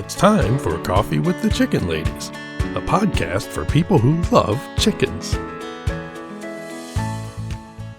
It's time for Coffee with the Chicken Ladies, a podcast for people who love chickens.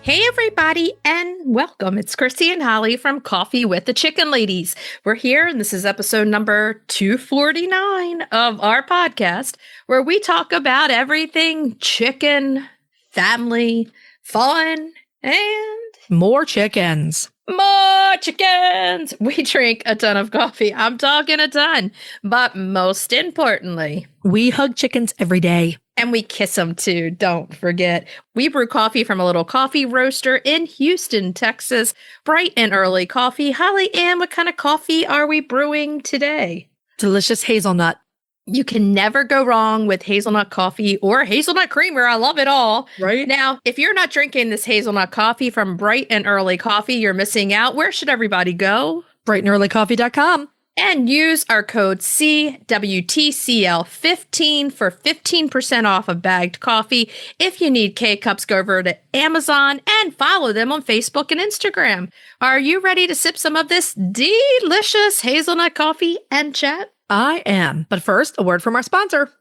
Hey everybody, and welcome. It's Chrisie&Holly from Coffee with the Chicken Ladies. We're here, and this is episode number 249 of our podcast, where we talk about everything chicken, family, fun, and more chickens. More chickens! We drink a ton of coffee. I'm talking a ton. But most importantly, we hug chickens every day. And we kiss them too, don't forget. We brew coffee from a little coffee roaster in Houston, Texas. Bright and early coffee. Holly Ann, what kind of coffee are we brewing today? Delicious hazelnut. You can never go wrong with hazelnut coffee or hazelnut creamer. I love it all. Right. Now, if you're not drinking this hazelnut coffee from Bright and Early Coffee, you're missing out. Where should everybody go? brighthandearlycoffee.com. And use our code CWTCL15 for 15% off of bagged coffee. If you need K-Cups, go over to Amazon and follow them on Facebook and Instagram. Are you ready to sip some of this delicious hazelnut coffee and chat? I am. But first, a word from our sponsor.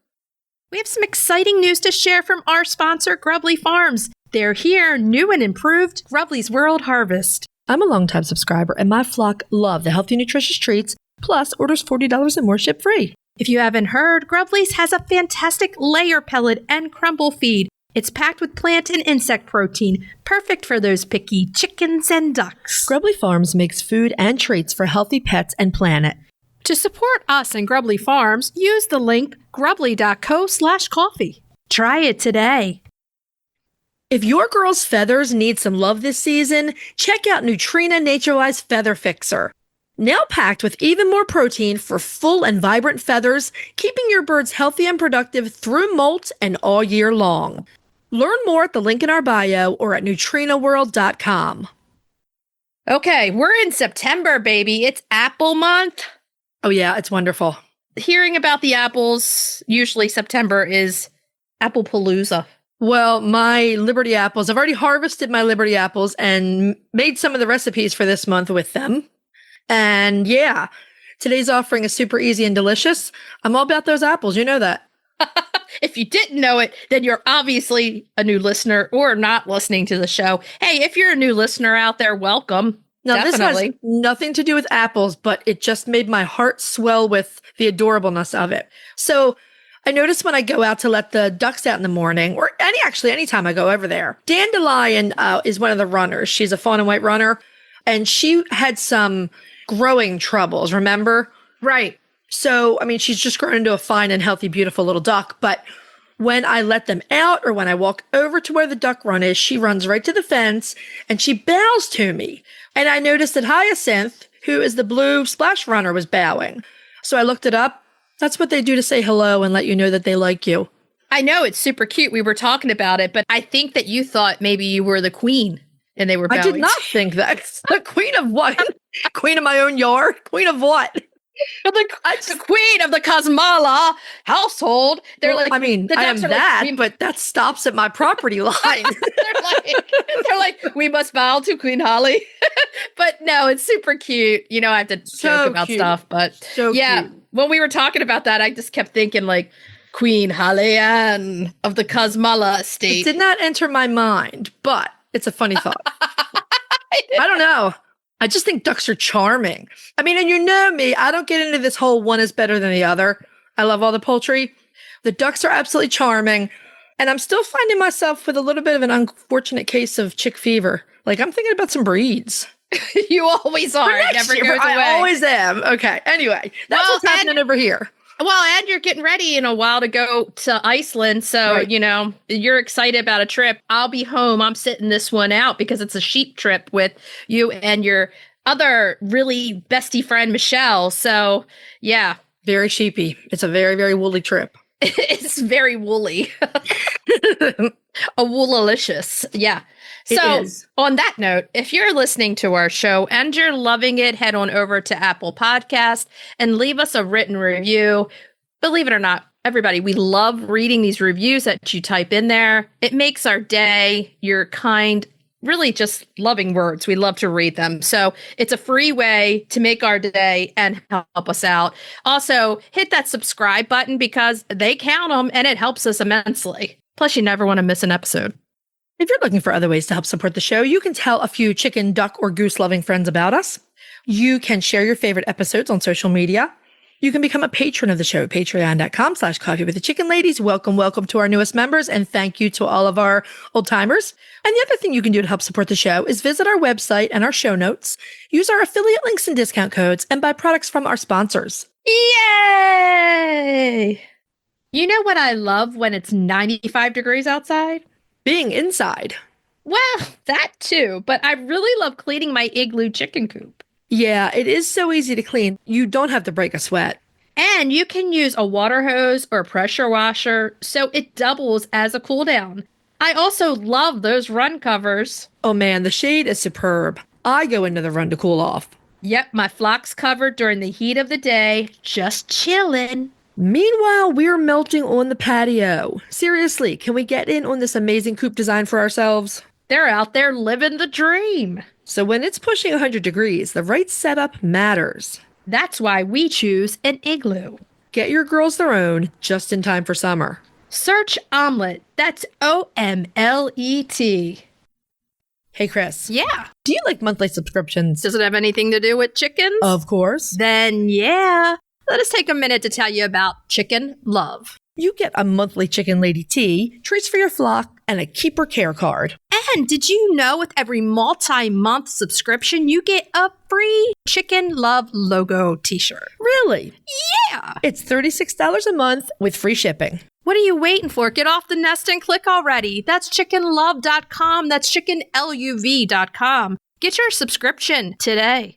We have some exciting news to share from our sponsor, Grubbly Farms. They're here, new and improved, Grubbly's World Harvest. I'm a longtime subscriber, and my flock love the healthy, nutritious treats, plus orders $40 and more ship free. If you haven't heard, Grubbly's has a fantastic layer pellet and crumble feed. It's packed with plant and insect protein, perfect for those picky chickens and ducks. Grubbly Farms makes food and treats for healthy pets and planet. To support us and Grubbly Farms, use the link grubbly.co/coffee. Try it today. If your girl's feathers need some love this season, check out Nutrena Naturalized Feather Fixer. Now packed with even more protein for full and vibrant feathers, keeping your birds healthy and productive through molt and all year long. Learn more at the link in our bio or at NutrenaWorld.com. Okay, we're in September, baby. It's apple month. Oh yeah, it's wonderful. Hearing about the apples, usually September is Applepalooza. Well, my Liberty apples, I've already harvested my Liberty apples and made some of the recipes for this month with them. And yeah, today's offering is super easy and delicious. I'm all about those apples. You know that. If you didn't know it, then you're obviously a new listener or not listening to the show. Hey, if you're a new listener out there, welcome. Now, Definitely. This has nothing to do with apples, but it just made my heart swell with the adorableness of it. So I noticed when I go out to let the ducks out in the morning, or anytime I go over there, Dandelion is one of the runners. She's a fawn and white runner, and she had some growing troubles, remember? Right. So, I mean, she's just grown into a fine and healthy, beautiful little duck. But when I let them out or when I walk over to where the duck run is, she runs right to the fence and she bows to me. And I noticed that Hyacinth, who is the blue splash runner, was bowing. So I looked it up. That's what they do to say hello and let you know that they like you. I know, it's super cute. We were talking about it, but I think that you thought maybe you were the queen and they were bowing. I did not think that. The queen of what? Queen of my own yard? Queen of what? The queen of the Kosmala household. They're well, like, I mean, I am that, but that stops at my property line. they're like, we must bow to Queen Holly. But no, it's super cute. You know, I have to joke about stuff, but yeah, cute. When we were talking about that, I just kept thinking like Queen Holly Ann of the Kosmala estate. It did not enter my mind, but it's a funny thought. I don't know. I just think ducks are charming. I mean, and you know me, I don't get into this whole one is better than the other. I love all the poultry. The ducks are absolutely charming. And I'm still finding myself with a little bit of an unfortunate case of chick fever. Like, I'm thinking about some breeds. You always are. It never goes away. I always am. Okay. Anyway, that's what's happening over here. Well, and you're getting ready in a while to go to Iceland. So, right. You know, you're excited about a trip. I'll be home. I'm sitting this one out because it's a sheep trip with you and your other really bestie friend, Michelle. So, yeah. Very sheepy. It's a very, very woolly trip. It's very woolly. A woolilicious. Yeah. So on that note, if you're listening to our show and you're loving it, head on over to Apple Podcast and leave us a written review. Believe it or not, everybody, we love reading these reviews that you type in there. It makes our day. You're kind really just loving words. We love to read them. So it's a free way to make our day and help us out. Also, hit that subscribe button because they count them and it helps us immensely. Plus, you never want to miss an episode. If you're looking for other ways to help support the show, you can tell a few chicken, duck, or goose loving friends about us. You can share your favorite episodes on social media. You can become a patron of the show, patreon.com/coffeewiththechickenladies. Welcome, welcome to our newest members, and thank you to all of our old timers. And the other thing you can do to help support the show is visit our website and our show notes, use our affiliate links and discount codes, and buy products from our sponsors. Yay! You know what I love when it's 95 degrees outside? Being inside. Well, that too, but I really love cleaning my igloo chicken coop. Yeah, it is so easy to clean. You don't have to break a sweat. And you can use a water hose or pressure washer, so it doubles as a cool down. I also love those run covers. Oh man, the shade is superb. I go into the run to cool off. Yep, my flock's covered during the heat of the day, just chilling. Meanwhile, we're melting on the patio. Seriously, can we get in on this amazing coop design for ourselves? They're out there living the dream. So when it's pushing 100 degrees, the right setup matters. That's why we choose an igloo. Get your girls their own just in time for summer. Search Omelette. That's OMLET. Hey, Chris. Yeah. Do you like monthly subscriptions? Does it have anything to do with chickens? Of course. Then yeah. Let us take a minute to tell you about Chicken Love. You get a monthly Chicken Lady tee, treats for your flock, and a keeper care card. And did you know with every multi-month subscription, you get a free Chicken Love logo t-shirt? Really? Yeah. It's $36 a month with free shipping. What are you waiting for? Get off the nest and click already. That's chickenlove.com. That's chickenluv.com. Get your subscription today.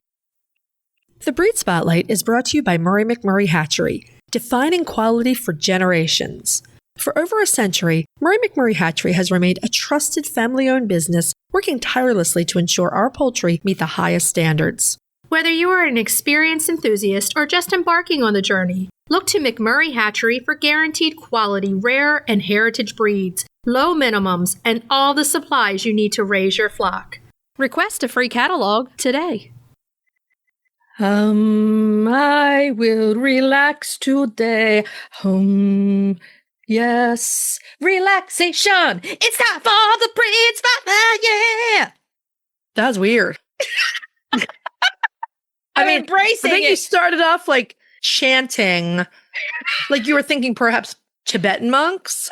The Breed Spotlight is brought to you by Murray McMurray Hatchery, defining quality for generations. For over a century, Murray McMurray Hatchery has remained a trusted family-owned business, working tirelessly to ensure our poultry meet the highest standards. Whether you are an experienced enthusiast or just embarking on the journey, look to McMurray Hatchery for guaranteed quality, rare and heritage breeds, low minimums, and all the supplies you need to raise your flock. Request a free catalog today. I will relax today. Yes, relaxation. It's time for the Breed Spotlight, yeah. That was weird. I'm embracing I think it. you started off like chanting, like you were thinking perhaps Tibetan monks.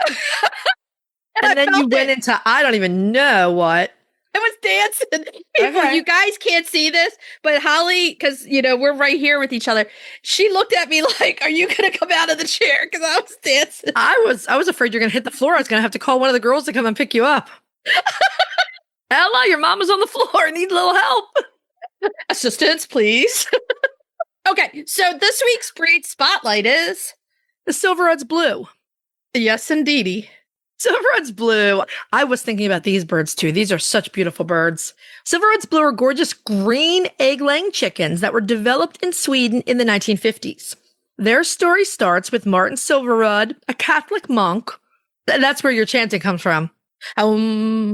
and then you went into, I don't even know what. I was dancing. Okay. You guys can't see this, but Holly, because, we're right here with each other. She looked at me like, are you going to come out of the chair? Because I was dancing. I was afraid you're going to hit the floor. I was going to have to call one of the girls to come and pick you up. Ella, your mama's on the floor. I need a little help. Assistance, please. Okay, so this week's Breed Spotlight is the Silverudd's blue. Yes, indeedy. Silverudd's blue. I was thinking about these birds too. These are such beautiful birds. Silverudd's blue are gorgeous green egg-laying chickens that were developed in Sweden in the 1950s. Their story starts with Martin Silverudd, a Catholic monk. That's where your chanting comes from.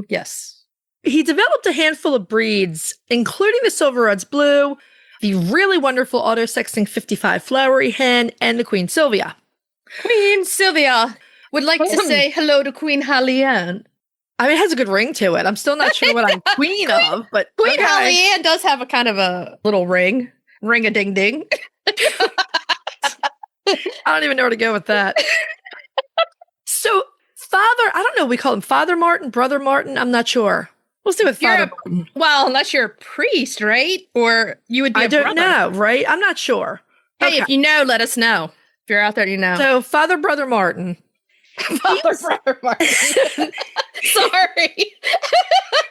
Yes. He developed a handful of breeds, including the Silverudd's blue, the really wonderful auto-sexing 55 flowery hen, and the Queen Sylvia. Queen Sylvia would like to say hello to Queen Holly Ann. I mean, it has a good ring to it. I'm still not sure what I'm queen of, but Queen Holly Ann does have a kind of a little ring. Ring-a-ding-ding. I don't even know where to go with that. So, I don't know, we call him Father Martin, Brother Martin, I'm not sure. We'll see with Father Martin. Well, unless you're a priest, right? Or you would be a brother. I don't know, right? I'm not sure. Hey, if you know, let us know. If you're out there, you know. So, Father Brother Martin. Brother Martin. Sorry.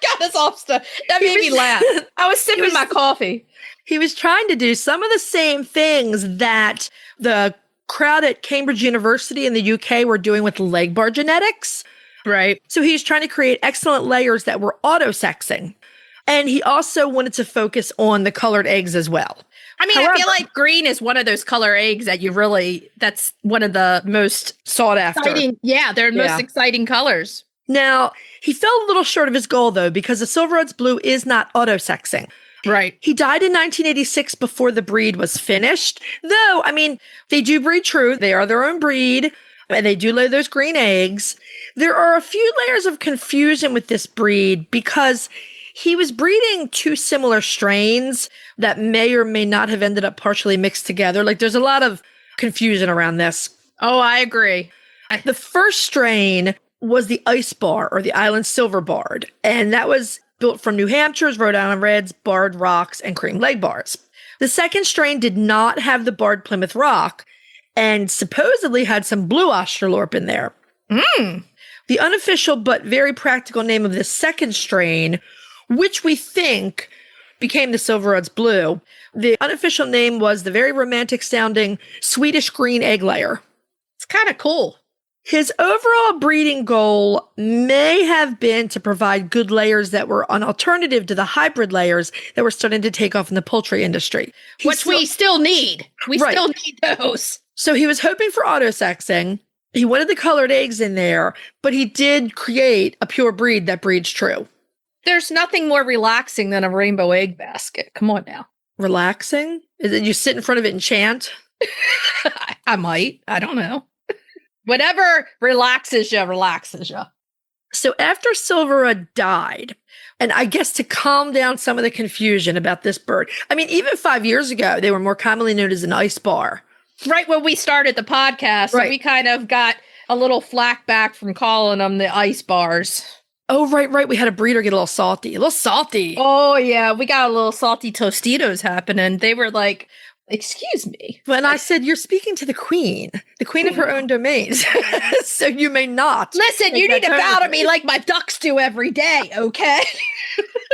Got us off stuff. That made me laugh. I was sipping my coffee. He was trying to do some of the same things that the crowd at Cambridge University in the UK were doing with leg bar genetics. Right. So he's trying to create excellent layers that were auto-sexing. And he also wanted to focus on the colored eggs as well. I mean, I feel like green is one of those color eggs that that's one of the most sought after. Exciting. Yeah, they're most exciting colors. Now, he fell a little short of his goal, though, because the Silverudd's blue is not auto-sexing. Right. He died in 1986 before the breed was finished. Though, I mean, they do breed true. They are their own breed, and they do lay those green eggs. There are a few layers of confusion with this breed because he was breeding two similar strains that may or may not have ended up partially mixed together. Like, there's a lot of confusion around this. Oh, I agree. The first strain was the Ice Bar, or the Island Silver Barred, and that was built from New Hampshire's Rhode Island Reds, Barred Rocks, and Cream Leg Bars. The second strain did not have the Barred Plymouth Rock, and supposedly had some blue Australorp in there. The unofficial but very practical name of this second strain, which we think became the Silverudd's blue, the unofficial name was the very romantic sounding Swedish Green Egg Layer. It's kind of cool. His overall breeding goal may have been to provide good layers that were an alternative to the hybrid layers that were starting to take off in the poultry industry. Which we still need. We still need those. So he was hoping for auto-sexing. He wanted the colored eggs in there, but he did create a pure breed that breeds true. There's nothing more relaxing than a rainbow egg basket. Come on now. Relaxing? Is it you sit in front of it and chant? I might. I don't know. Whatever relaxes you, relaxes you. So after Silverudd died, and I guess to calm down some of the confusion about this bird, I mean, even 5 years ago, they were more commonly known as an ice bar. Right when we started the podcast, Right. we kind of got a little flack back from calling them the ice bars. Oh, right. We had a breeder get a little salty. Oh, yeah. We got a little salty Tostitos happening. They were like, excuse me. When I said, you're speaking to the queen of her own domains, so you may not. Listen, you need to bow to me like my ducks do every day, okay?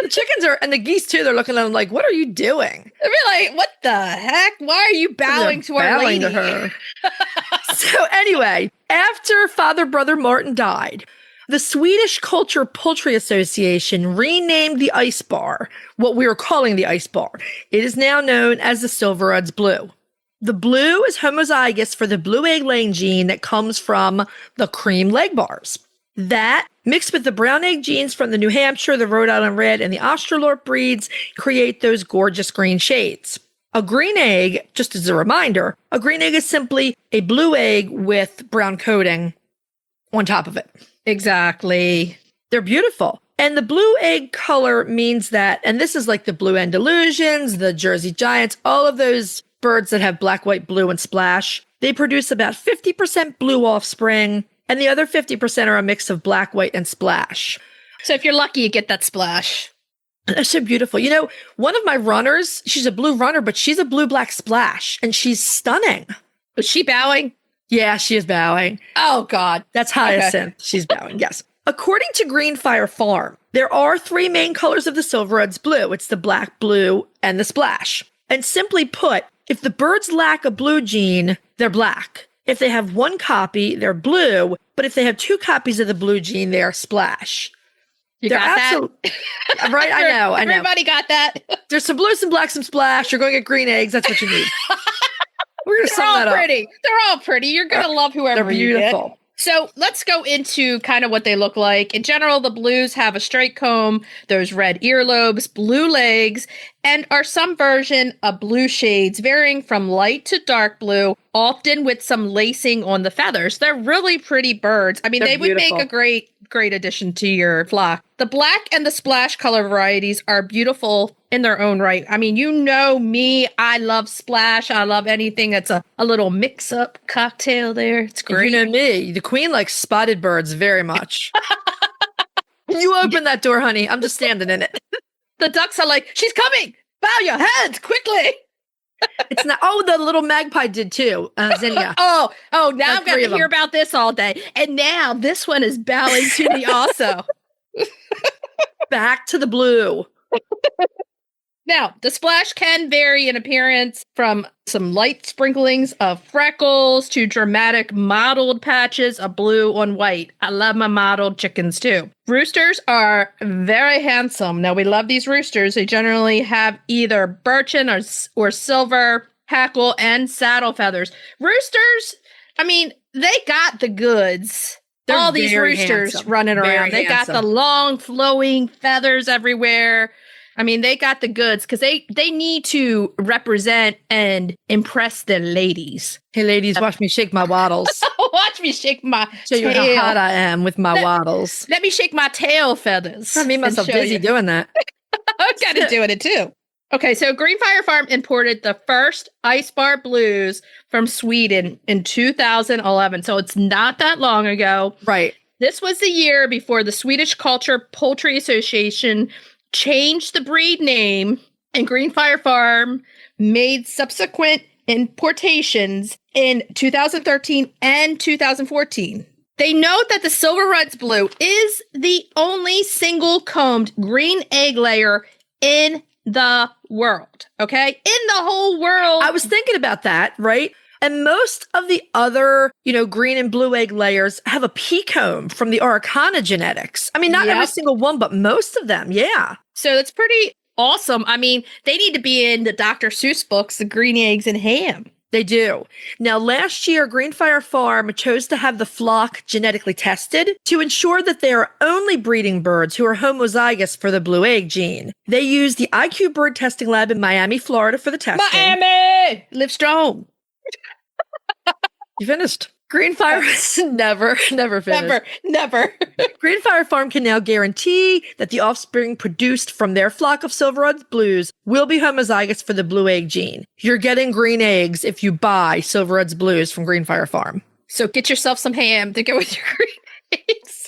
The chickens are, and the geese too, they're looking at them like, what are you doing? They're like, what the heck? Why are you bowing to our lady? To her. So anyway, after Father Brother Martin died, the Swedish Culture Poultry Association renamed the ice bar what we were calling the ice bar. It is now known as the Silverudd's blue. The blue is homozygous for the blue egg laying gene that comes from the cream leg bars. That, mixed with the brown egg genes from the New Hampshire, the Rhode Island Red, and the Australorp breeds, create those gorgeous green shades. A green egg, just as a reminder, a green egg is simply a blue egg with brown coating on top of it. Exactly. They're beautiful. And the blue egg color means that, and this is like the blue Andalusians, the Jersey Giants, all of those birds that have black, white, blue, and splash, they produce about 50% blue offspring, and the other 50% are a mix of black, white, and splash. So if you're lucky, you get that splash. That's so beautiful. You know, one of my runners, she's a blue runner, but she's a blue-black splash, and she's stunning. Was she bowing? Yeah, she is bowing. Oh, God. That's Hyacinth. Okay. She's bowing, yes. According to Greenfire Farm, there are three main colors of the Silverudd's blue. It's the black, blue, and the splash. And simply put, if the birds lack a blue gene, they're black. If they have one copy, they're blue. But if they have two copies of the blue gene, they are splash. You got that? Right? I know. Everybody got that. There's some blue, some black, some splash. You're going to get green eggs. That's what you need. We're going to sum that up. They're all pretty. You're going to love whoever you get. So let's go into kind of what they look like. In general, the blues have a straight comb, those red earlobes, blue legs, and are some version of blue shades, varying from light to dark blue, often with some lacing on the feathers. They're really pretty birds. I mean, they would make a great addition to your flock. The black and the splash color varieties are beautiful in their own right. I mean, you know me, I love splash. I love anything that's a little mix-up cocktail there. It's great. You know me, the queen likes spotted birds very much. You open that door, honey. I'm just standing in it. The ducks are like, she's coming. Bow your heads quickly. It's not. Oh, the little magpie did too. Zinnia. Now I've got to hear about this all day. And now this one is bowing to me also. Back to the blue. Now, the splash can vary in appearance from some light sprinklings of freckles to dramatic mottled patches of blue on white. I love my mottled chickens too. Roosters are very handsome. Now, we love these roosters. They generally have either birchen or silver hackle and saddle feathers. Roosters, I mean, they got the goods. They're all these very roosters handsome. running Very around. They got the handsome. long flowing feathers everywhere. I mean, they got the goods because they need to represent and impress the ladies. Hey, ladies, watch me shake my waddles. Watch me shake my Show you tail. how hot I am with my waddles. Let me shake my tail feathers. I mean, myself busy doing that. I'm kind of doing it too. Okay, so Greenfire Farm imported the first Ice Bar Blues from Sweden in 2011. So it's not that long ago. Right. This was the year before the Swedish Culture Poultry Association changed the breed name, and Greenfire Farm made subsequent importations in 2013 and 2014. They note that the Silverudd Blue is the only single-combed green egg layer in the world, okay? In the whole world. I was thinking about that, right? And most of the other, green and blue egg layers have a pea comb from the Araucana genetics. I mean, not every single one, but most of them, yeah. So that's pretty awesome. I mean, they need to be in the Dr. Seuss books, the green eggs and ham. They do. Now, last year, Greenfire Farm chose to have the flock genetically tested to ensure that they are only breeding birds who are homozygous for the blue egg gene. They used the IQ Bird Testing Lab in Miami, Florida for the testing. Miami! Live strong. You finished. Greenfire never finished. Never. Greenfire Farm can now guarantee that the offspring produced from their flock of Silverudd Blues will be homozygous for the blue egg gene. You're getting green eggs if you buy Silverudd Blues from Greenfire Farm. So get yourself some ham to go with your green eggs.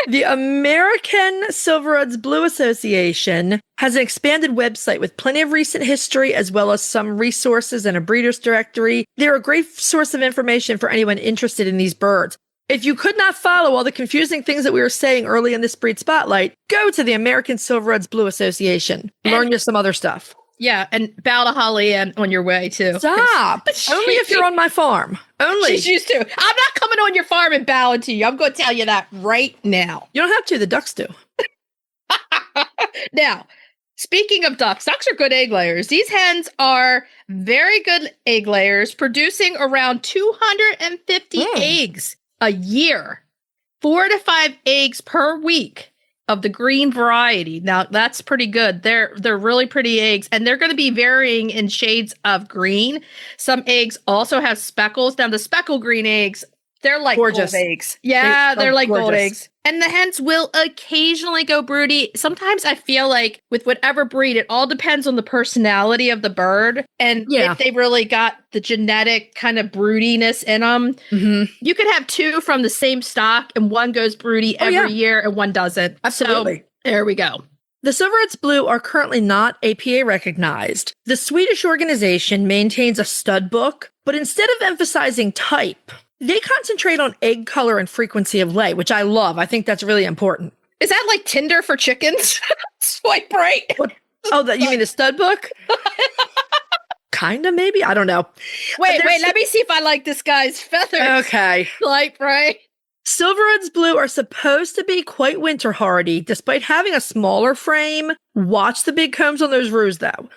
The American Silverudd Blue Association has an expanded website with plenty of recent history as well as some resources and a breeder's directory. They're a great source of information for anyone interested in these birds. If you could not follow all the confusing things that we were saying early in this breed spotlight, go to the American Silverudd Blue Association. Learn you some other stuff. Yeah, and bow to Holly on your way, too. Stop! Only if you're on my farm. Only. She's used to. I'm not coming on your farm and bowing to you. I'm going to tell you that right now. You don't have to. The ducks do. Now, speaking of ducks are good egg layers. These hens are very good egg layers, producing around 250 eggs a year. 4 to 5 eggs per week of the green variety. Now, that's pretty good. They're really pretty eggs, and they're going to be varying in shades of green. Some eggs also have speckles. Now, the speckle green eggs, they're like gorgeous gold eggs. Yeah, they're like gorgeous gold eggs. And the hens will occasionally go broody. Sometimes I feel like with whatever breed, it all depends on the personality of the bird. And if they really got the genetic kind of broodiness in them, you could have 2 from the same stock and one goes broody every year and one doesn't. Absolutely. So there we go. The Silverudd Blue are currently not APA recognized. The Swedish organization maintains a stud book, but instead of emphasizing type, they concentrate on egg color and frequency of lay, which I love. I think that's really important. Is that like Tinder for chickens? Swipe right. Oh, you mean the stud book? Kinda, maybe? I don't know. Wait, let me see if I like this guy's feathers. Okay. Swipe right. Silverudd Blue are supposed to be quite winter hardy, despite having a smaller frame. Watch the big combs on those roos, though.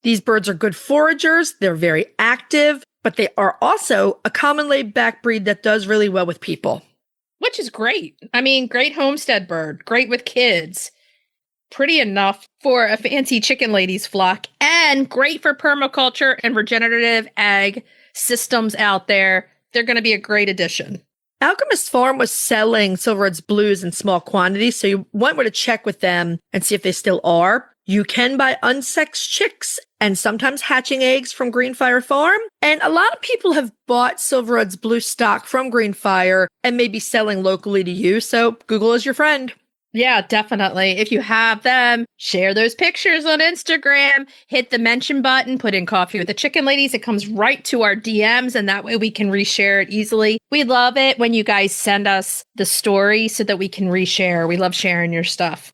These birds are good foragers. They're very active, but they are also a common laid-back breed that does really well with people. Which is great. I mean, great homestead bird, great with kids. Pretty enough for a fancy chicken lady's flock, and great for permaculture and regenerative ag systems out there. They're going to be a great addition. Alchemist Farm was selling Silverudd Blues in small quantities, so you might want to check with them and see if they still are. You can buy unsexed chicks and sometimes hatching eggs from Greenfire Farm. And a lot of people have bought Silverudd Blue stock from Greenfire and may be selling locally to you. So Google is your friend. Yeah, definitely. If you have them, share those pictures on Instagram, hit the mention button, put in Coffee with the Chicken Ladies. It comes right to our DMs, and that way we can reshare it easily. We love it when you guys send us the story so that we can reshare. We love sharing your stuff.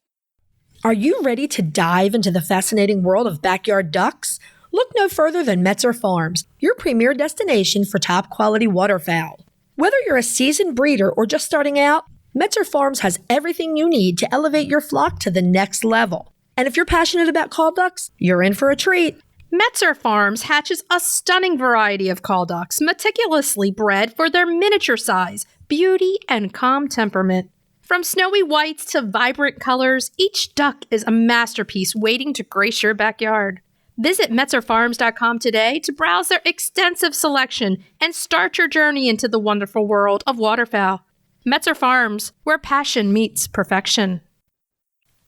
Are you ready to dive into the fascinating world of backyard ducks? Look no further than Metzer Farms, your premier destination for top quality waterfowl. Whether you're a seasoned breeder or just starting out, Metzer Farms has everything you need to elevate your flock to the next level. And if you're passionate about call ducks, you're in for a treat. Metzer Farms hatches a stunning variety of call ducks, meticulously bred for their miniature size, beauty, and calm temperament. From snowy whites to vibrant colors, each duck is a masterpiece waiting to grace your backyard. Visit metzerfarms.com today to browse their extensive selection and start your journey into the wonderful world of waterfowl. Metzer Farms, where passion meets perfection.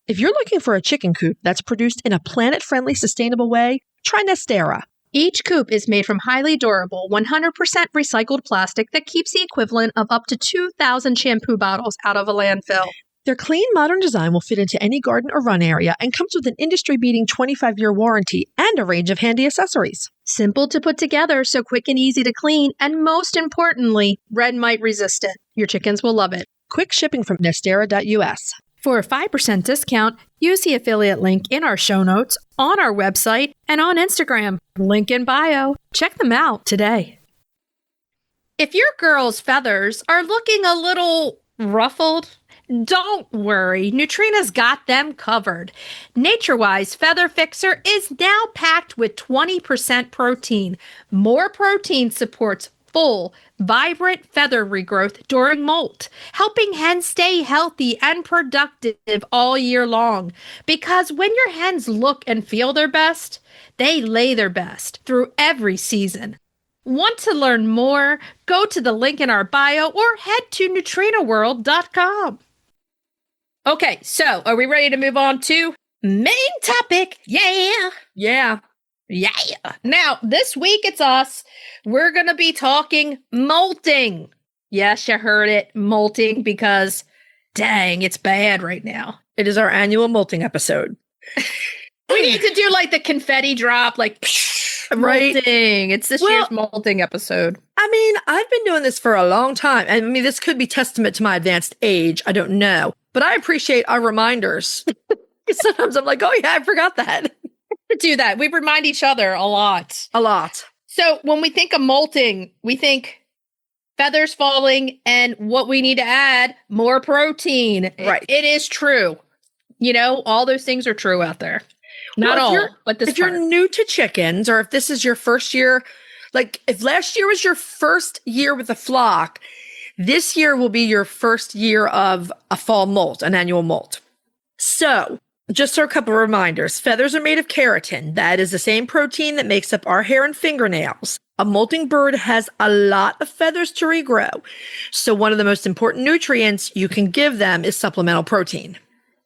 If you're looking for a chicken coop that's produced in a planet-friendly, sustainable way, try Nestera. Each coop is made from highly durable, 100% recycled plastic that keeps the equivalent of up to 2,000 shampoo bottles out of a landfill. Their clean, modern design will fit into any garden or run area and comes with an industry-beating 25-year warranty and a range of handy accessories. Simple to put together, so quick and easy to clean, and most importantly, red mite resistant. Your chickens will love it. Quick shipping from Nestera US. For a 5% discount, use the affiliate link in our show notes, on our website, and on Instagram. Link in bio. Check them out today. If your girl's feathers are looking a little ruffled, don't worry. Neutrina's got them covered. NatureWise Feather Fixer is now packed with 20% protein. More protein supports full, vibrant feather regrowth during molt, helping hens stay healthy and productive all year long. Because when your hens look and feel their best, they lay their best through every season. Want to learn more? Go to the link in our bio or head to neutrinaworld.com. Okay, so are we ready to move on to main topic? Yeah. Yeah. Now, this week it's us. We're going to be talking molting. Yes, you heard it, molting, because dang, it's bad right now. It is our annual molting episode. We need to do like the confetti drop, like right? Molting. It's this year's molting episode. I mean, I've been doing this for a long time. I mean, this could be testament to my advanced age. I don't know. But I appreciate our reminders. Sometimes I'm like, oh yeah, I forgot that. Do that. We remind each other a lot. So when we think of molting, we think feathers falling and what we need to add, more protein. Right. It is true. You know, all those things are true out there. Not all, but this If you're new to chickens, or if this is your first year, like if last year was your first year with a flock, this year will be your first year of a fall molt, an annual molt. So just a couple of reminders. Feathers are made of keratin. That is the same protein that makes up our hair and fingernails. A molting bird has a lot of feathers to regrow. So one of the most important nutrients you can give them is supplemental protein.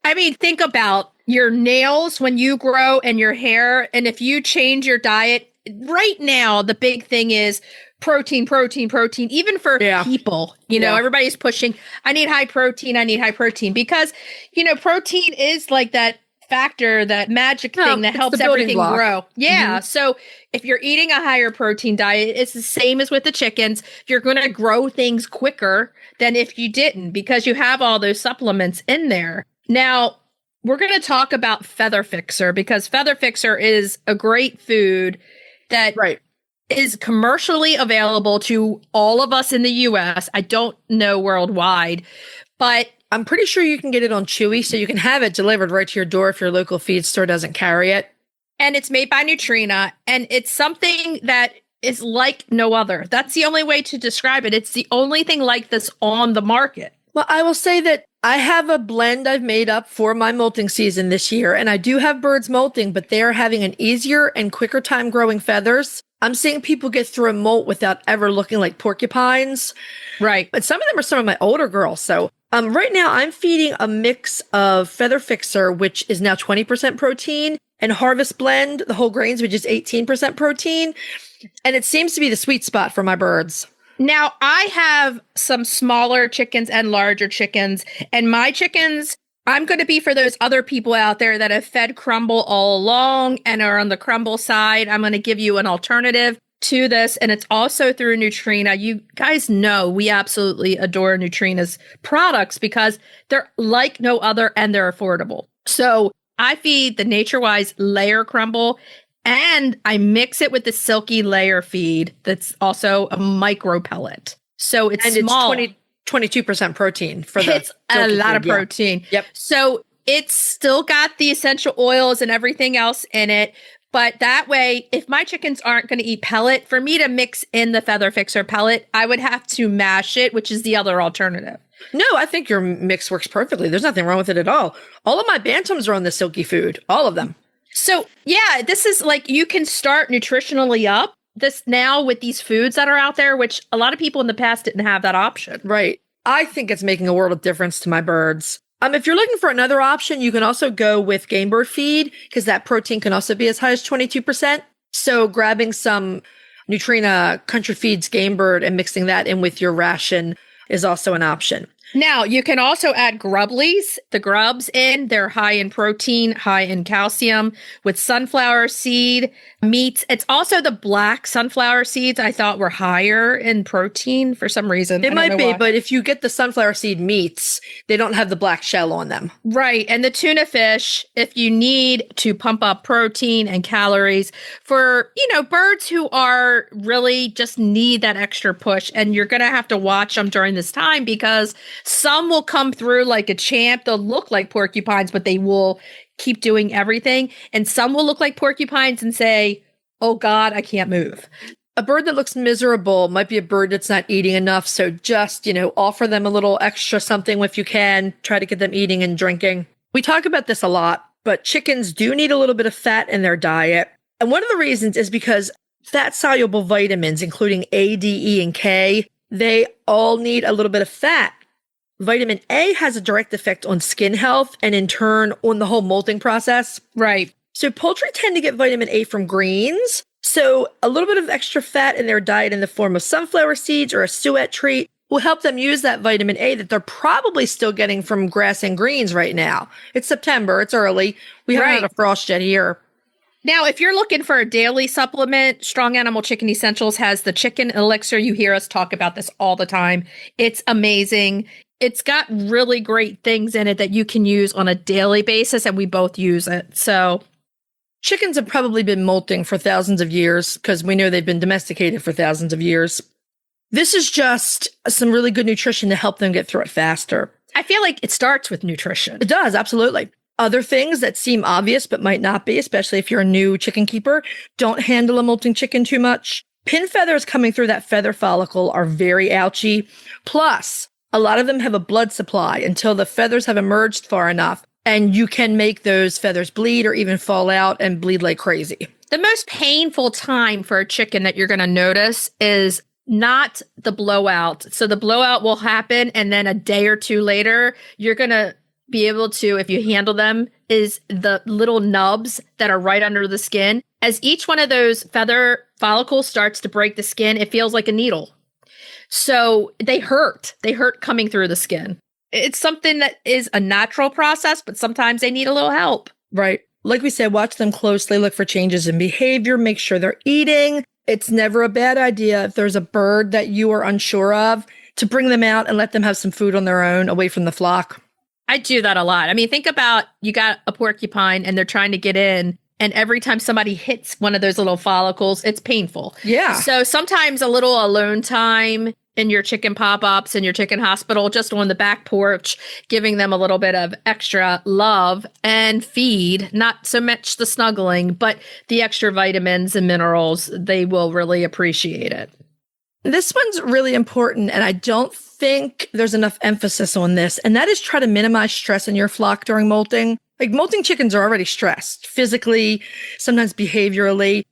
I mean, think about your nails when you grow and your hair. And if you change your diet right now, the big thing is protein, even for people, you know, everybody's pushing, I need high protein because, you know, protein is like that factor, that magic thing that helps everything grow. Yeah. Mm-hmm. So if you're eating a higher protein diet, it's the same as with the chickens. You're going to grow things quicker than if you didn't, because you have all those supplements in there. Now, we're going to talk about Feather Fixer, because Feather Fixer is a great food that is commercially available to all of us in the US. I don't know worldwide, but I'm pretty sure you can get it on Chewy, so you can have it delivered right to your door if your local feed store doesn't carry it. And it's made by Neutrina, and it's something that is like no other. That's the only way to describe it. It's the only thing like this on the market. Well, I will say that I have a blend I've made up for my molting season this year, and I do have birds molting, but they're having an easier and quicker time growing feathers. I'm seeing people get through a molt without ever looking like porcupines. Right. But some of my older girls. So right now I'm feeding a mix of Feather Fixer, which is now 20% protein, and Harvest Blend, the whole grains, which is 18% protein. And it seems to be the sweet spot for my birds. Now, I have some smaller chickens and larger chickens, and my chickens, I'm going to be for those other people out there that have fed crumble all along and are on the crumble side. I'm going to give you an alternative to this, and it's also through Neutrina. You guys know we absolutely adore Neutrina's products because they're like no other and they're affordable. So I feed the NatureWise layer crumble, and I mix it with the silky layer feed that's also a micro pellet. So it's small. It's 22% protein for the It's a lot of protein. Yep. So it's still got the essential oils and everything else in it, But that way, if my chickens aren't going to eat pellet, for me to mix in the Feather Fixer pellet, I would have to mash it, which is the other alternative. No, I think your mix works perfectly. There's nothing wrong with it at all. All of my bantams are on the silky food. All of them. So, yeah, this is like you can start nutritionally up this now with these foods that are out there, which a lot of people in the past didn't have that option. Right. I think it's making a world of difference to my birds. If you're looking for another option, you can also go with game bird feed because that protein can also be as high as 22%. So grabbing some Nutrina Country Feeds game bird and mixing that in with your ration is also an option. Now, you can also add Grublies, the grubs in. They're high in protein, high in calcium, with sunflower seed meats. It's also the black sunflower seeds I thought were higher in protein for some reason. It might be, but if you get the sunflower seed meats, they don't have the black shell on them. Right. And the tuna fish, if you need to pump up protein and calories for, birds who are really just need that extra push. And you're going to have to watch them during this time because some will come through like a champ. They'll look like porcupines, but they will keep doing everything. And some will look like porcupines and say, oh God, I can't move. A bird that looks miserable might be a bird that's not eating enough. So just, offer them a little extra something if you can. Try to get them eating and drinking. We talk about this a lot, but chickens do need a little bit of fat in their diet. And one of the reasons is because fat-soluble vitamins, including A, D, E, and K, they all need a little bit of fat. Vitamin A has a direct effect on skin health and in turn on the whole molting process. Right. So poultry tend to get vitamin A from greens. So a little bit of extra fat in their diet in the form of sunflower seeds or a suet treat will help them use that vitamin A that they're probably still getting from grass and greens right now. It's September. It's early. We haven't had a frost yet here. Now, if you're looking for a daily supplement, Strong Animal Chicken Essentials has the chicken elixir. You hear us talk about this all the time. It's amazing. It's got really great things in it that you can use on a daily basis, and we both use it. So chickens have probably been molting for thousands of years because we know they've been domesticated for thousands of years. This is just some really good nutrition to help them get through it faster. I feel like it starts with nutrition. It does, absolutely. Other things that seem obvious but might not be, especially if you're a new chicken keeper, don't handle a molting chicken too much. Pin feathers coming through that feather follicle are very ouchy. Plus, a lot of them have a blood supply until the feathers have emerged far enough, and you can make those feathers bleed or even fall out and bleed like crazy. The most painful time for a chicken that you're going to notice is not the blowout. So the blowout will happen, and then a day or two later, you're going to be able to, if you handle them, is the little nubs that are right under the skin. As each one of those feather follicles starts to break the skin, it feels like a needle. So they hurt. They hurt coming through the skin. It's something that is a natural process, but sometimes they need a little help. Right. Like we said, watch them closely, look for changes in behavior, make sure they're eating. It's never a bad idea if there's a bird that you are unsure of to bring them out and let them have some food on their own away from the flock. I do that a lot. I mean, think about you got a porcupine and they're trying to get in. And every time somebody hits one of those little follicles, it's painful. Yeah. So sometimes a little alone time in your chicken pop-ups in your chicken hospital, just on the back porch, giving them a little bit of extra love and feed, not so much the snuggling, but the extra vitamins and minerals, they will really appreciate it. This one's really important, and I don't think there's enough emphasis on this, and that is try to minimize stress in your flock during molting. Like, molting chickens are already stressed, physically, sometimes behaviorally.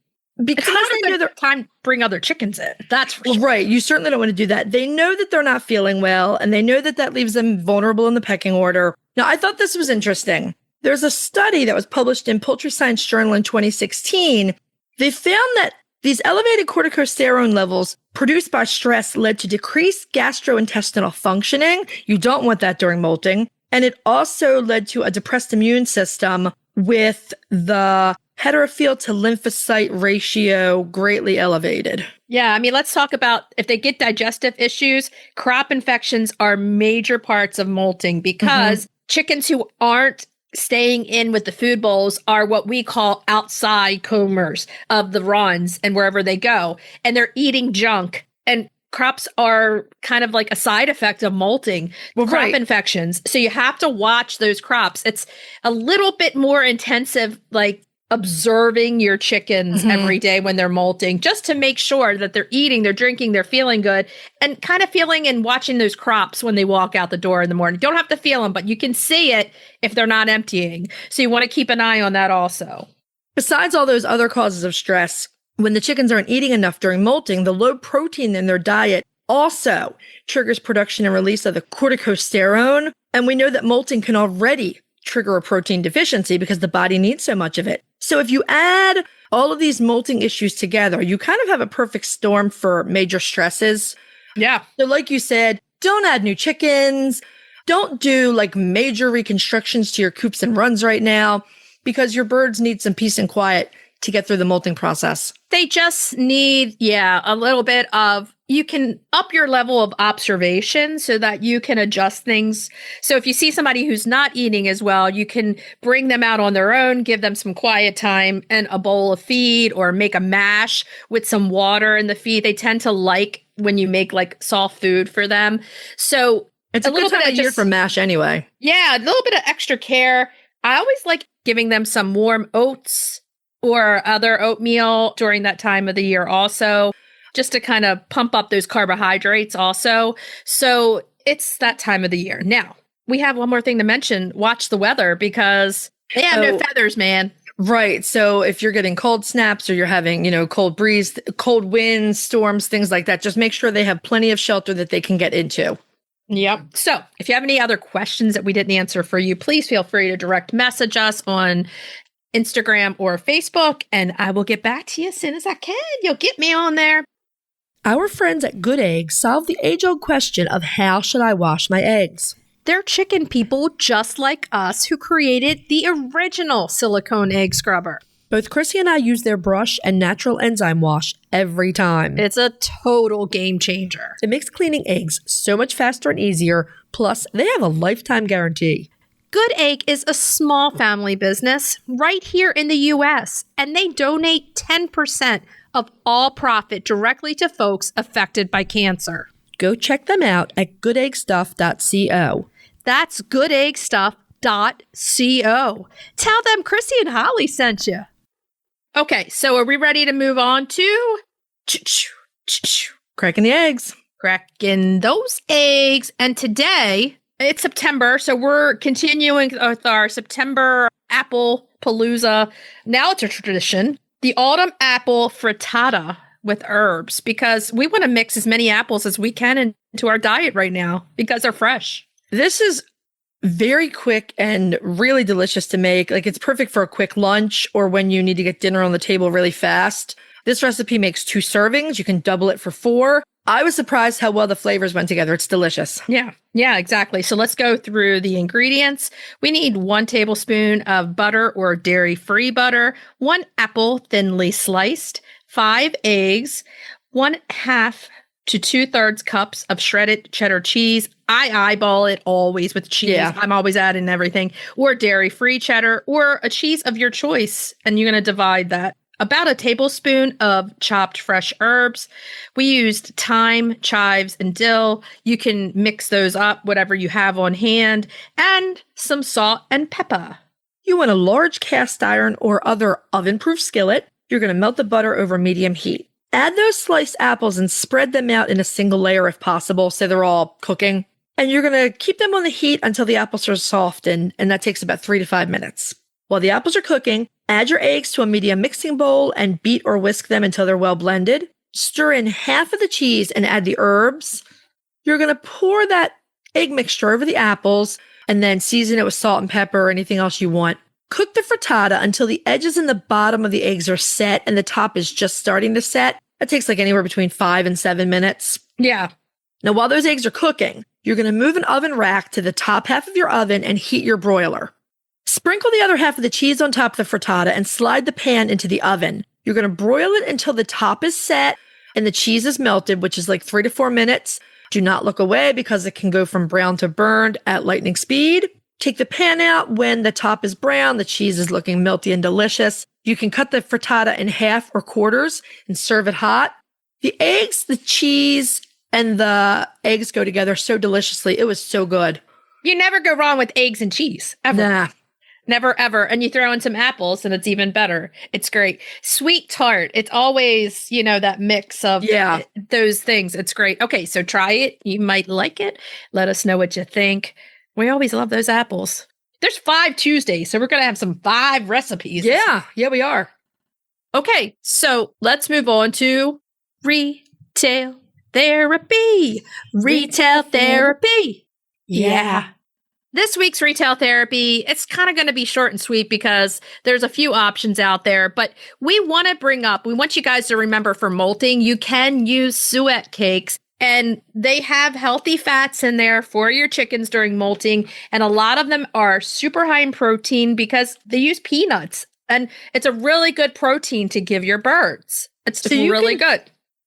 Because it's not a good time to bring other chickens in. That's for sure. Right. You certainly don't want to do that. They know that they're not feeling well, and they know that that leaves them vulnerable in the pecking order. Now, I thought this was interesting. There's a study that was published in Poultry Science Journal in 2016. They found that these elevated corticosterone levels produced by stress led to decreased gastrointestinal functioning. You don't want that during molting. And it also led to a depressed immune system with the heterophil to lymphocyte ratio greatly elevated. Yeah, I mean, let's talk about if they get digestive issues, crop infections are major parts of molting because chickens who aren't staying in with the food bowls are what we call outside combers of the runs and wherever they go. And they're eating junk. And crops are kind of like a side effect of molting, crop infections. So you have to watch those crops. It's a little bit more intensive, like observing your chickens every day when they're molting, just to make sure that they're eating, they're drinking, they're feeling good, and kind of feeling and watching those crops when they walk out the door in the morning. Don't have to feel them, but you can see it if they're not emptying. So you want to keep an eye on that also. Besides all those other causes of stress, when the chickens aren't eating enough during molting, the low protein in their diet also triggers production and release of the corticosterone. And we know that molting can already trigger a protein deficiency because the body needs so much of it. So if you add all of these molting issues together, you kind of have a perfect storm for major stresses. Yeah. So like you said, don't add new chickens. Don't do like major reconstructions to your coops and runs right now because your birds need some peace and quiet to get through the molting process. They just need, a little bit of, you can up your level of observation so that you can adjust things. So if you see somebody who's not eating as well, you can bring them out on their own, give them some quiet time and a bowl of feed, or make a mash with some water in the feed. They tend to like when you make like soft food for them. So it's a little bit of year for mash anyway. Yeah, a little bit of extra care. I always like giving them some warm oats or other oatmeal during that time of the year also, just to kind of pump up those carbohydrates also. So it's that time of the year. Now, we have one more thing to mention. Watch the weather because they have no feathers, man. Right. So if you're getting cold snaps or you're having, cold breeze, cold winds, storms, things like that, just make sure they have plenty of shelter that they can get into. Yep. So if you have any other questions that we didn't answer for you, please feel free to direct message us on Instagram or Facebook, and I will get back to you as soon as I can. You'll get me on there. Our friends at Good Eggs solved the age-old question of how should I wash my eggs? They're chicken people just like us who created the original silicone egg scrubber. Both Chrissy and I use their brush and natural enzyme wash every time. It's a total game changer. It makes cleaning eggs so much faster and easier, plus they have a lifetime guarantee. Good Egg is a small family business right here in the U.S., and they donate 10% of all profit directly to folks affected by cancer. Go check them out at goodeggstuff.co. That's goodeggstuff.co. Tell them Chrisie&Holly sent you. Okay, so are we ready to move on to cracking the eggs? Cracking those eggs. And today, it's September, so we're continuing with our September Apple Palooza. Now it's a tradition, the Autumn Apple Frittata with herbs, because we want to mix as many apples as we can into our diet right now because they're fresh. This is very quick and really delicious to make. Like, it's perfect for a quick lunch or when you need to get dinner on the table really fast. This recipe makes 2 servings. You can double it for 4. I was surprised how well the flavors went together. It's delicious. Yeah, exactly. So let's go through the ingredients. We need 1 tablespoon of butter or dairy-free butter, 1 apple thinly sliced, 5 eggs, 1/2 to 2/3 cups of shredded cheddar cheese. I eyeball it always with cheese. Yeah. I'm always adding everything. Or dairy-free cheddar or a cheese of your choice. And you're going to divide that. About a tablespoon of chopped fresh herbs. We used thyme, chives, and dill. You can mix those up, whatever you have on hand, and some salt and pepper. You want a large cast iron or other oven-proof skillet. You're going to melt the butter over medium heat. Add those sliced apples and spread them out in a single layer if possible, so they're all cooking. And you're going to keep them on the heat until the apples are soft, and that takes about 3 to 5 minutes. While the apples are cooking, add your eggs to a medium mixing bowl and beat or whisk them until they're well blended. Stir in half of the cheese and add the herbs. You're going to pour that egg mixture over the apples and then season it with salt and pepper or anything else you want. Cook the frittata until the edges and the bottom of the eggs are set and the top is just starting to set. That takes like anywhere between 5 and 7 minutes. Yeah. Now, while those eggs are cooking, you're going to move an oven rack to the top half of your oven and heat your broiler. Sprinkle the other half of the cheese on top of the frittata and slide the pan into the oven. You're going to broil it until the top is set and the cheese is melted, which is like 3 to 4 minutes. Do not look away because it can go from brown to burned at lightning speed. Take the pan out when the top is brown, the cheese is looking melty and delicious. You can cut the frittata in half or quarters and serve it hot. The eggs, the cheese, and the eggs go together so deliciously. It was so good. You never go wrong with eggs and cheese, ever. Nah. Never, ever. And you throw in some apples and it's even better. It's great. Sweet tart. It's always, that mix of those things. It's great. Okay, so try it. You might like it. Let us know what you think. We always love those apples. There's 5 Tuesdays, so we're going to have some 5 recipes. Yeah, we are. Okay, so let's move on to retail therapy. Retail therapy. Yeah. This week's retail therapy, it's kind of going to be short and sweet because there's a few options out there, but we want you guys to remember for molting, you can use Suet Cakes, and they have healthy fats in there for your chickens during molting, and a lot of them are super high in protein because they use peanuts, and it's a really good protein to give your birds. It's really good.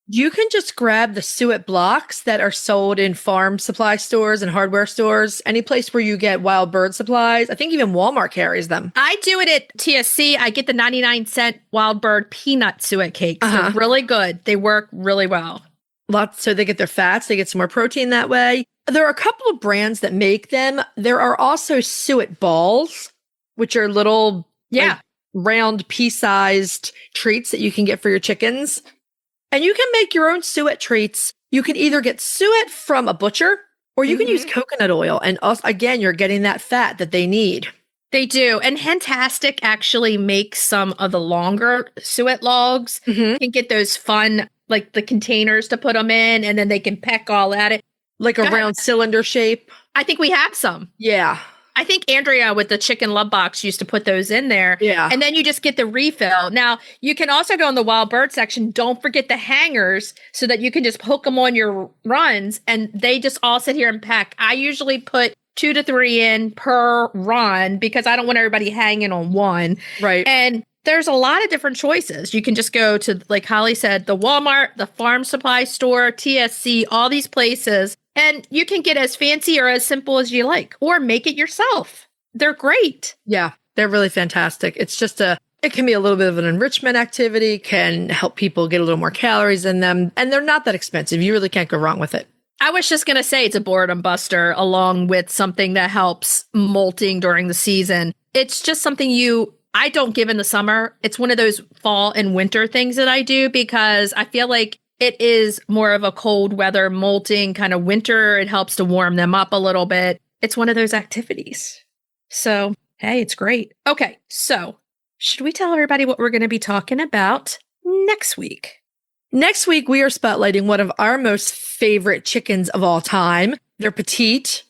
You can just grab the Suet blocks that are sold in farm supply stores and hardware stores, any place where you get wild bird supplies. I think even Walmart carries them. I do it at TSC. I get the 99-cent wild bird peanut Suet Cakes. They're really good. They work really well. So they get their fats. They get some more protein that way. There are a couple of brands that make them. There are also Suet balls, which are little round pea-sized treats that you can get for your chickens. And you can make your own Suet treats. You can either get Suet from a butcher or you can use coconut oil. And also, again, you're getting that fat that they need. They do. And Hentastic actually makes some of the longer Suet logs. You can get those fun, like the containers to put them in, and then they can peck all at it. Like a round cylinder shape. I think we have some. Yeah. I think Andrea with the Chicken Love Box used to put those in there. Yeah. And then you just get the refill. Now, you can also go in the wild bird section. Don't forget the hangers so that you can just hook them on your runs and they just all sit here and peck. I usually put 2 to 3 in per run because I don't want everybody hanging on one. Right. And there's a lot of different choices. You can just go to, like Holly said, the Walmart, the farm supply store, TSC, all these places. And you can get as fancy or as simple as you like, or make it yourself. They're great. Yeah, they're really fantastic. It's just it can be a little bit of an enrichment activity, can help people get a little more calories in them. And they're not that expensive. You really can't go wrong with it. I was just going to say it's a boredom buster along with something that helps molting during the season. It's just something I don't give in the summer. It's one of those fall and winter things that I do because I feel like it is more of a cold weather molting kind of winter. It helps to warm them up a little bit. It's one of those activities. So, hey, it's great. Okay, so should we tell everybody what we're going to be talking about next week? Next week, we are spotlighting one of our most favorite chickens of all time. They're petite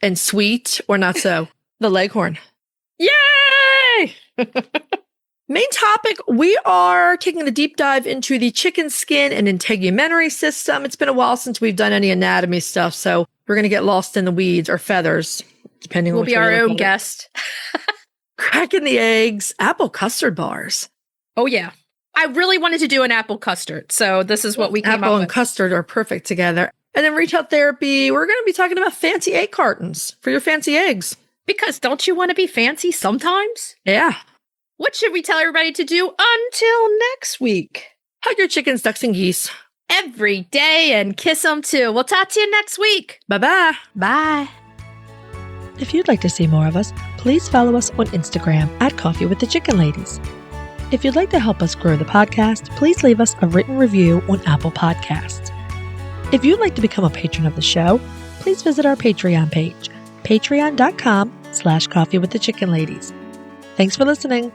and sweet, or not so, the Leghorn. Yay! Main topic, we are taking a deep dive into the chicken skin and integumentary system. It's been a while since we've done any anatomy stuff, so we're going to get lost in the weeds or feathers, depending on We'll be our own guest. Cracking the eggs, apple custard bars. Oh, yeah. I really wanted to do an apple custard, so this is what we came up with. Apple and custard are perfect together. And then retail therapy, we're going to be talking about fancy egg cartons for your fancy eggs. Because don't you want to be fancy sometimes? Yeah. What should we tell everybody to do until next week? Hug your chickens, ducks, and geese. Every day and kiss them too. We'll talk to you next week. Bye-bye. Bye. If you'd like to see more of us, please follow us on Instagram at Coffee with the Chicken Ladies. If you'd like to help us grow the podcast, please leave us a written review on Apple Podcasts. If you'd like to become a patron of the show, please visit our Patreon page, patreon.com/Coffee with the Chicken Ladies. Thanks for listening.